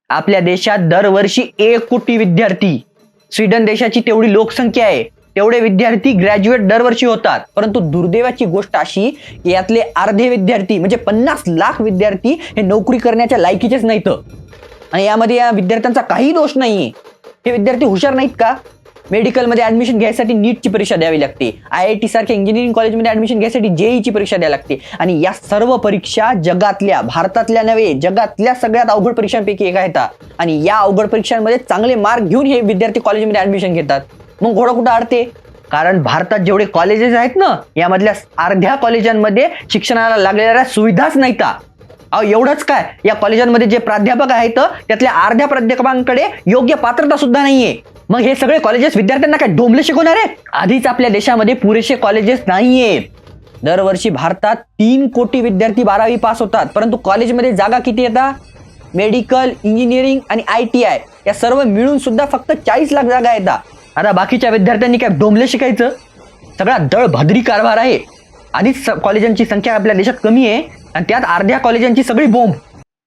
आपल्या देशात दरवर्षी 1 कोटी विद्यार्थी, स्वीडन देशाची तेवढी लोकसंख्या आहे, तेवढे विद्यार्थी ग्रॅज्युएट दरवर्षी होतात. परंतु दुर्दैवाची गोष्ट अशी की यातले अर्धे विद्यार्थी म्हणजे 50 लाख विद्यार्थी हे नोकरी करण्याच्या लायकीचेच नाहीत. आणि यामध्ये या विद्यार्थ्यांचा काही दोष नाहीये. हे विद्यार्थी हुशार नाहीत का? मेडिकलमध्ये ऍडमिशन घ्यायसाठी नीटची परीक्षा द्यावी लागते, IIT सारख्या इंजिनिअरिंग कॉलेजमध्ये ऍडमिशन घ्यायसाठी JEEची परीक्षा द्यावी लागते. आणि या सर्व परीक्षा जगातल्या, भारतातल्या नव्हे, जगातल्या सगळ्यात अवघड परीक्षांपैकी एक आहेत. आणि या अवघड परीक्षांमध्ये चांगले मार्क घेऊन हे विद्यार्थी कॉलेजमध्ये ऍडमिशन घेतात. मग घोडा कुठं अडते? कारण भारतात जेवढे कॉलेजेस आहेत ना, यामधल्या अर्ध्या कॉलेजांमध्ये शिक्षणाला लागलेल्या सुविधाच नाहीत. एवढंच काय, या कॉलेजांमध्ये जे प्राध्यापक आहेत त्यातल्या अर्ध्या प्राध्यापकांकडे योग्य पात्रता सुद्धा नाहीये. मग हे सगळे कॉलेजेस विद्यार्थ्यांना काय डोंबले शिकवणार आहे? आधीच आपल्या देशामध्ये पुरेसे कॉलेजेस नाहीये. दरवर्षी भारतात 3 कोटी विद्यार्थी 12वी पास होतात, परंतु कॉलेजमध्ये जागा किती येतात? मेडिकल, इंजिनिअरिंग आणि ITI या सर्व मिळून सुद्धा फक्त 40 लाख जागा येतात. आता बाकीच्या विद्यार्थ्यांनी काय डोंबले शिकायचं? सगळा दळभद्री कारभार आहे. आधीच कॉलेजांची संख्या आपल्या देशात कमी आहे आणि त्यात अर्ध्या कॉलेजांची सगळी बोंब.